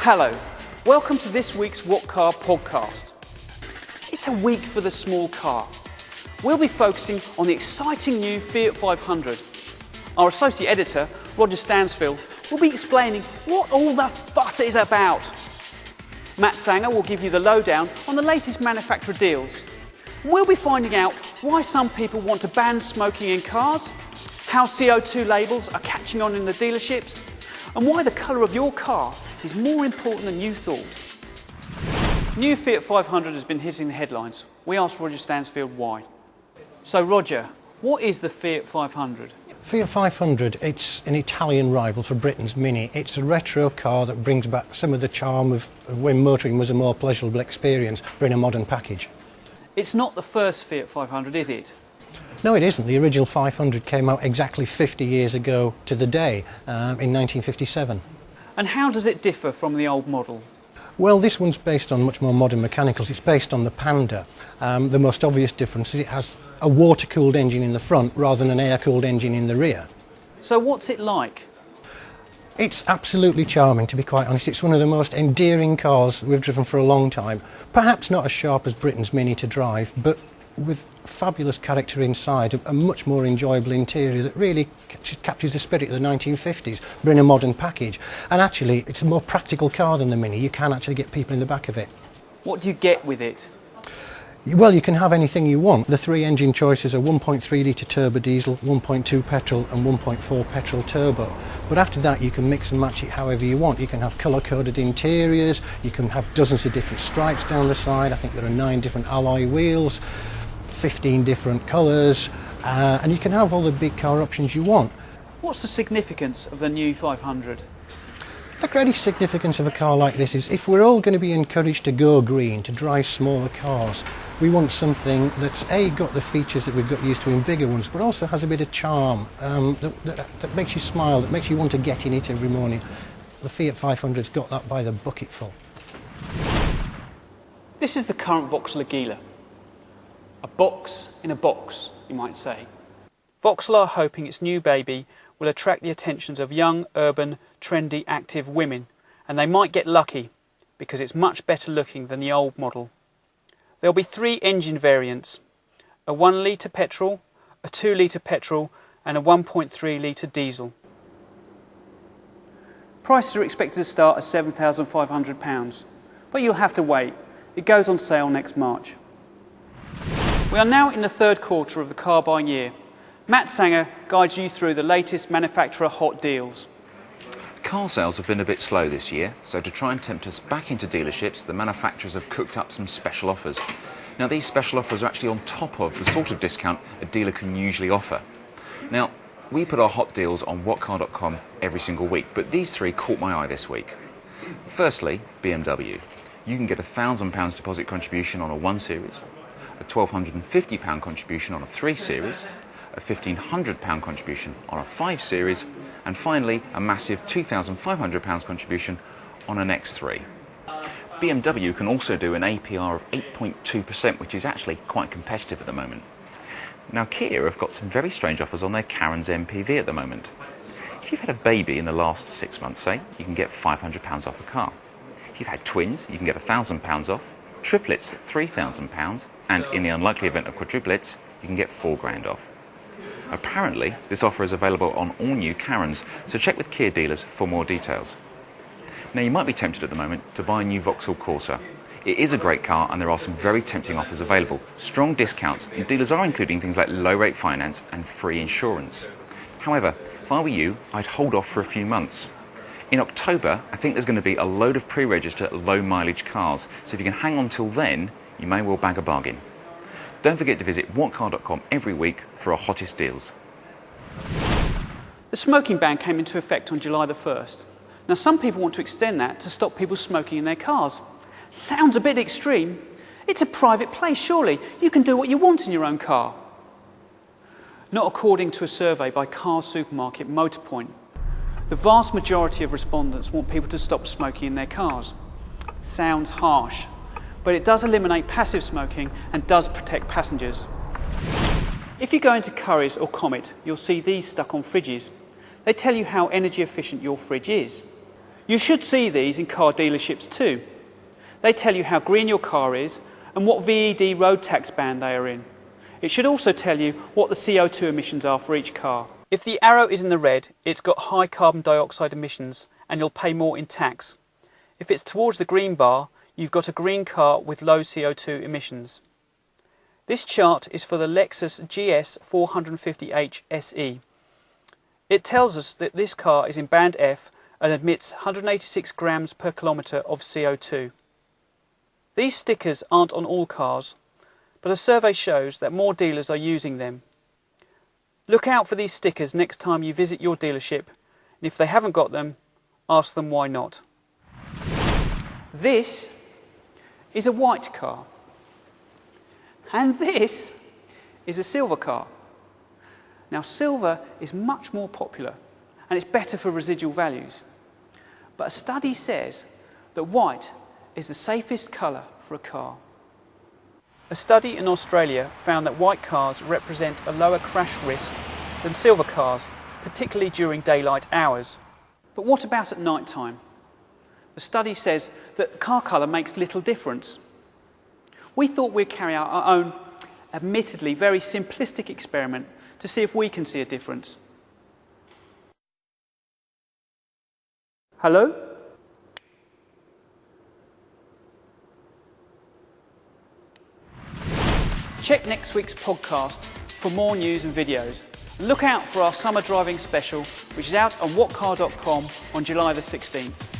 Hello, welcome to this week's What Car podcast. It's a week for the small car. We'll be focusing on the exciting new Fiat 500. Our associate editor, Roger Stansfield, will be explaining what all the fuss is about. Matt Sanger will give you the lowdown on the latest manufacturer deals. We'll be finding out why some people want to ban smoking in cars, how CO2 labels are catching on in the dealerships, and why the colour of your car is more important than you thought. New Fiat 500 has been hitting the headlines. We asked Roger Stansfield why. So Roger, what is the Fiat 500? Fiat 500, it's an Italian rival for Britain's Mini. It's a retro car that brings back some of the charm of when motoring was a more pleasurable experience, but in a modern package. It's not the first Fiat 500, is it? No, it isn't. The original 500 came out exactly 50 years ago to the day, in 1957. And how does it differ from the old model? Well, this one's based on much more modern mechanicals. It's based on the Panda. The most obvious difference is it has a water-cooled engine in the front rather than an air-cooled engine in the rear. So what's it like? It's absolutely charming, to be quite honest. It's one of the most endearing cars we've driven for a long time. Perhaps not as sharp as Britain's Mini to drive, but with fabulous character inside, a much more enjoyable interior that really captures the spirit of the 1950s, but in a modern package. And actually, it's a more practical car than the Mini. You can actually get people in the back of it. What do you get with it? Well, you can have anything you want. The three engine choices are 1.3 litre turbo diesel, 1.2 petrol and 1.4 petrol turbo. But after that you can mix and match it however you want. You can have colour-coded interiors, you can have dozens of different stripes down the side. I think there are 9 different alloy wheels, 15 different colours, and you can have all the big car options you want. What's the significance of the new 500? The greatest significance of a car like this is if we're all going to be encouraged to go green, to drive smaller cars, we want something that's got the features that we've got used to in bigger ones, but also has a bit of charm, that makes you smile, that makes you want to get in it every morning. The Fiat 500's got that by the bucketful. This is the current Vauxhall Aguila. A box in a box, you might say. Vauxhall are hoping its new baby will attract the attentions of young, urban, trendy, active women, and they might get lucky because it's much better looking than the old model. There'll be 3 engine variants: a 1 litre petrol, a 2 litre petrol and a 1.3 litre diesel. Prices are expected to start at £7,500, but you'll have to wait. It goes on sale next March. We are now in the third quarter of the car buying year. Matt Sanger guides you through the latest manufacturer hot deals. Car sales have been a bit slow this year, so to try and tempt us back into dealerships, the manufacturers have cooked up some special offers. Now, these special offers are actually on top of the sort of discount a dealer can usually offer. Now, we put our hot deals on whatcar.com every single week, but these 3 caught my eye this week. Firstly, BMW. You can get a £1,000 deposit contribution on a 1 Series, a £1,250 contribution on a 3 Series, a £1,500 contribution on a 5 Series, and finally a massive £2,500 contribution on an X3. BMW can also do an APR of 8.2%, which is actually quite competitive at the moment. Now, Kia have got some very strange offers on their Karen's MPV at the moment. If you've had a baby in the last 6 months, say, you can get £500 off a car. If you've had twins, you can get £1,000 off, triplets £3,000, and in the unlikely event of quadruplets, you can get £4,000 off. Apparently, this offer is available on all new Karens, so check with Kia dealers for more details. Now, you might be tempted at the moment to buy a new Vauxhall Corsa. It is a great car and there are some very tempting offers available. Strong discounts, and dealers are including things like low rate finance and free insurance. However, if I were you, I'd hold off for a few months. In October, I think there's going to be a load of pre-register low mileage cars, so if you can hang on till then, you may well bag a bargain. Don't forget to visit whatcar.com every week for our hottest deals. The smoking ban came into effect on July the 1st. Now, some people want to extend that to stop people smoking in their cars. Sounds a bit extreme. It's a private place, surely. You can do what you want in your own car. Not according to a survey by car supermarket Motorpoint. The vast majority of respondents want people to stop smoking in their cars. Sounds harsh, but it does eliminate passive smoking and does protect passengers. If you go into Currys or Comet, you'll see these stuck on fridges. They tell you how energy efficient your fridge is. You should see these in car dealerships too. They tell you how green your car is and what VED road tax band they are in. It should also tell you what the CO2 emissions are for each car. If the arrow is in the red, it's got high carbon dioxide emissions and you'll pay more in tax. If it's towards the green bar, you've got a green car with low CO2 emissions. This chart is for the Lexus GS 450h SE. It tells us that this car is in band F and emits 186 grams per kilometre of CO2. These stickers aren't on all cars, but a survey shows that more dealers are using them. Look out for these stickers next time you visit your dealership, and if they haven't got them, ask them why not. This is a white car, and this is a silver car. Now, silver is much more popular and it's better for residual values, but a study says that white is the safest colour for a car. A study in Australia found that white cars represent a lower crash risk than silver cars, particularly during daylight hours. But what about at night time? The study says that car colour makes little difference. We thought we'd carry out our own, admittedly very simplistic experiment to see if we can see a difference. Hello? Check next week's podcast for more news and videos. And look out for our summer driving special, which is out on whatcar.com on July the 16th.